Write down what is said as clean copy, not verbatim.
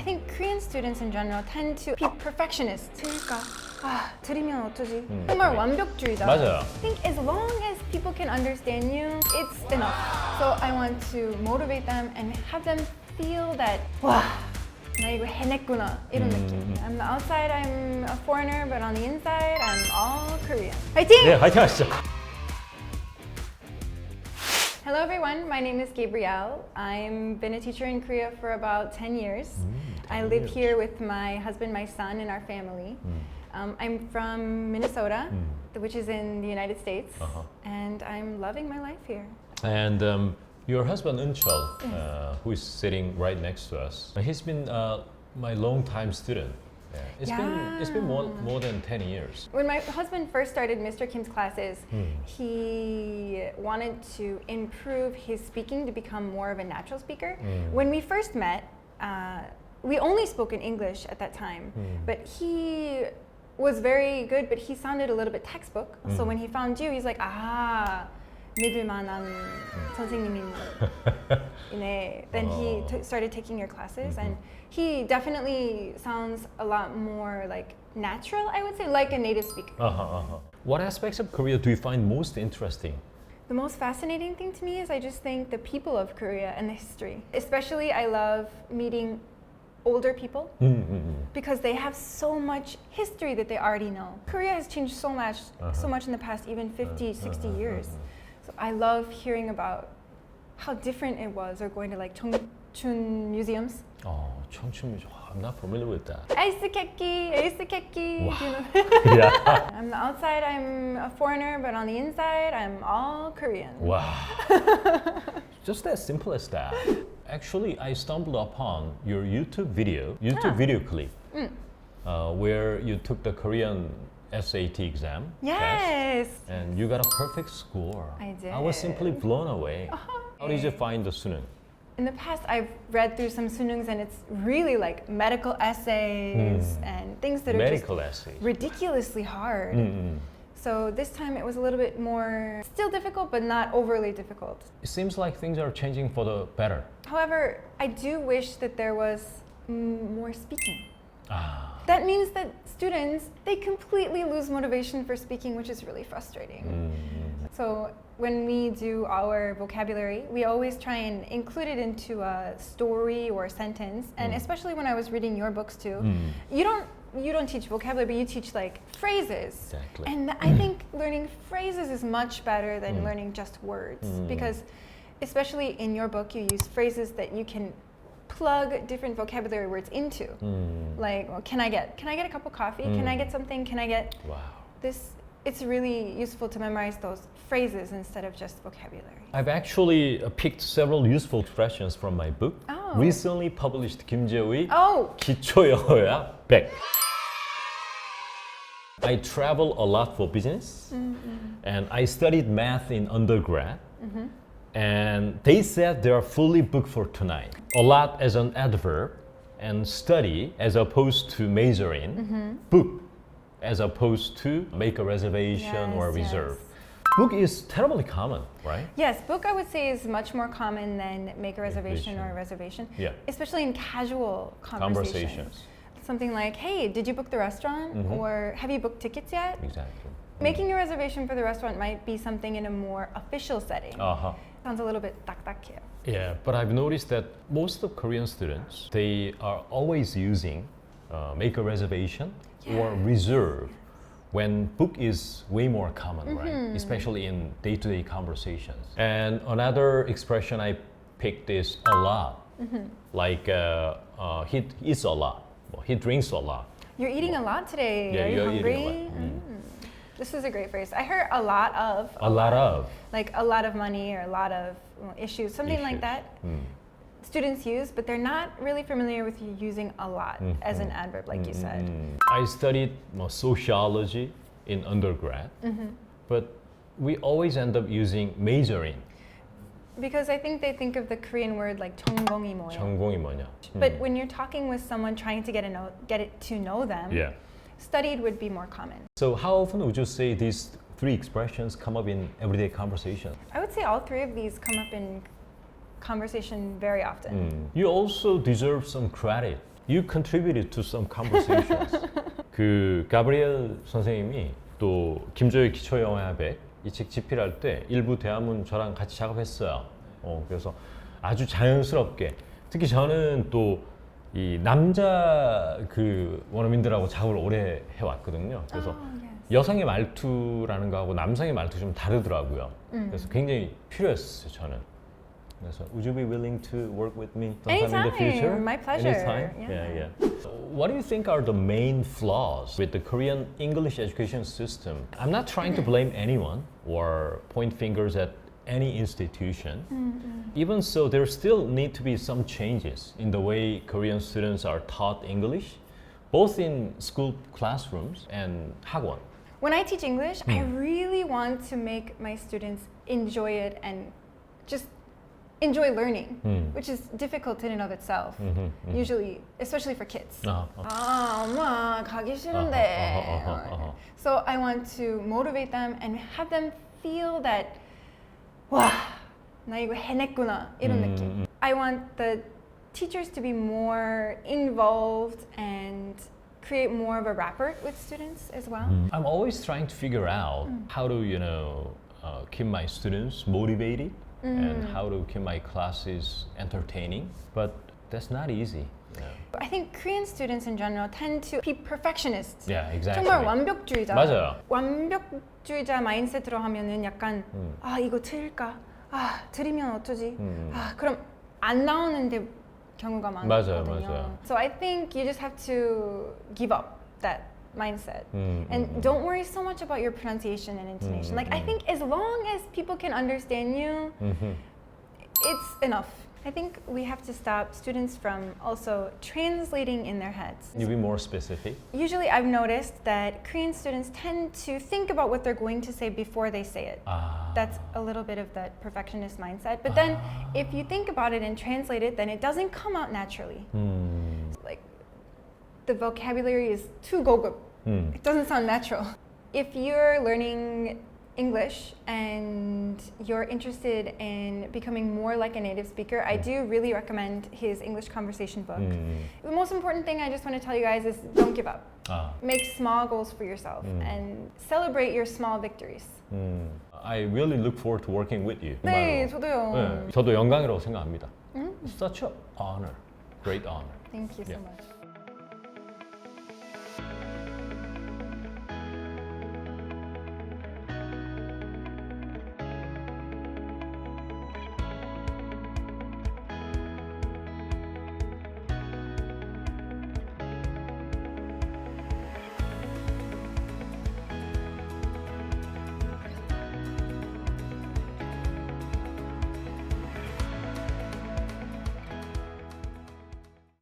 think Korean students in general tend to be perfectionists. 그러니까 들으면 어쩌지? 정말 완벽주의자. 맞아요. I think as long as people can understand you, it's enough. So I want to motivate them and have them feel that 와, 나 이거 해냈구나 이런 느낌. On the outside, I'm a foreigner, but on the inside, I'm all Korean. 화이팅! 네, 화이팅 하시죠. Hello everyone, my name is Gabrielle. I've been a teacher in Korea for about 10 years. 10 I live years. here with my husband, my son, and our family. I'm from Minnesota, which is in the United States, and I'm loving my life here. And your husband Euncheol, who is sitting right next to us, he's been my long-time student. Yeah. It's been more than 10 years. When my husband first started Mr. Kim's classes, he wanted to improve his speaking to become more of a natural speaker. When we first met, we only spoke in English at that time, but he was very good, but he sounded a little bit textbook. So when he found you, he's like, 믿을 만한 선생님이네. Then he started taking your classes, and he definitely sounds a lot more like natural, I would say, like a native speaker. What aspects of Korea do you find most interesting? The most fascinating thing to me is I just think the people of Korea and the history. Especially I love meeting older people because they have so much history that they already know. Korea has changed so much in the past, even 50, 60 years. So I love hearing about how different it was, or going to like 청춘 museums. 청춘 뮤지엄. I'm not familiar with that. 아이스 케키. Wow. You know? Yeah. On the outside, I'm a foreigner, but on the inside, I'm all Korean. Wow. Just as simple as that. Actually, I stumbled upon your YouTube video clip, where you took the Korean SAT exam. Yes. Test, and you got a perfect score. I did. I was simply blown away. How did you find the 수능? In the past, I've read through some sunungs, and it's really like medical essays and things that are just essays. ridiculously hard. So this time it was a little bit more, still difficult, but not overly difficult. It seems like things are changing for the better. However, I do wish that there was more speaking. That means that students, they completely lose motivation for speaking, which is really frustrating. So when we do our vocabulary, we always try and include it into a story or a sentence. And especially when I was reading your books too, you don't teach vocabulary, but you teach like phrases. Exactly. And I think learning phrases is much better than learning just words, because especially in your book, you use phrases that you can plug different vocabulary words into. Like, well, can I get a cup of coffee? Can I get something? Can I get this? It's really useful to memorize those phrases instead of just vocabulary. I've actually picked several useful expressions from my book. Recently published 김재우의 기초 영어회화 100. I travel a lot for business, and I studied math in undergrad. And they said they are fully booked for tonight. A lot as an adverb, and study as opposed to major in. Book as opposed to make a reservation or reserve. Book is terribly common, right? Yes, book I would say is much more common than make a reservation or a reservation. Yeah. Especially in casual conversations. Something like, hey, did you book the restaurant? Or have you booked tickets yet? Exactly. Making a reservation for the restaurant might be something in a more official setting. Sounds a little bit 딱딱해요. Yeah, but I've noticed that most of Korean students, they are always using make a reservation or reserve when book is way more common, right? Especially in day-to-day conversations. And another expression I picked is a lot. Like he eats a lot, or he drinks a lot. You're eating a lot today. Yeah, Are you you're hungry? eating a lot. This is a great phrase. I heard a lot of. Like a lot of money or a lot of issues, something like that. Students use, but they're not really familiar with using a lot as an adverb, like you said. I studied sociology in undergrad, but we always end up using major in. Because I think they think of the Korean word like 전공이 뭐예요. 전공이 뭐냐. But when you're talking with someone trying to get it to know them, studied would be more common. So how often would you say these three expressions come up in everyday conversation? I would say all three of these come up in conversation very often. You also deserve some credit you contributed to some conversations. 그 가브리엘 선생님이 또 김조의 기초영어회화백 이 책 집필할 때 일부 대화문 저랑 같이 작업했어요. 그래서 아주 자연스럽게 특히 저는 또 이 남자 그 원어민들하고 작업을 오래 해왔거든요. 그래서 여성의 말투라는 거하고 남성의 말투 좀 다르더라고요. 그래서 굉장히 필요했어요, 저는. 그래서 would you be willing to work with me sometime in the future? Anytime, my pleasure. Anytime? Yeah. What do you think are the main flaws with the Korean English education system? I'm not trying to blame anyone or point fingers at any institution. Even so, there still need to be some changes in the way Korean students are taught English, both in school classrooms and 학원. When I teach English, I really want to make my students enjoy it and just enjoy learning, which is difficult in and of itself. Usually, especially for kids. 엄마 가기 싫은데. So I want to motivate them and have them feel that 와, 나 이거 해냈구나 이런 느낌. I want the teachers to be more involved and create more of a rapport with students as well. I'm always trying to figure out how to, keep my students motivated and how to keep my classes entertaining, but that's not easy. I think Korean students in general tend to be perfectionists. Yeah, exactly. 정말 완벽주의자. 맞아요. 완벽주의자 마인드셋으로 하면은 약간 이거 틀릴까? 틀리면 어쩌지? 그럼 안 나오는데 경우가 많거든요. 맞아요. So I think you just have to give up that mindset and don't worry so much about your pronunciation and intonation. Like I think as long as people can understand you, it's enough. I think we have to stop students from also translating in their heads. You be more specific? Usually I've noticed that Korean students tend to think about what they're going to say before they say it. That's a little bit of that perfectionist mindset. But then if you think about it and translate it, then it doesn't come out naturally. Like the vocabulary is too gogup. It doesn't sound natural. If you're learning English and you're interested in becoming more like a native speaker, I do really recommend his English conversation book. The most important thing I just want to tell you guys is don't give up. Make small goals for yourself and celebrate your small victories. I really look forward to working with you. 네, 저도요. 네, 저도 영광이라고 생각합니다. Such an honor, great honor. Thank you so much.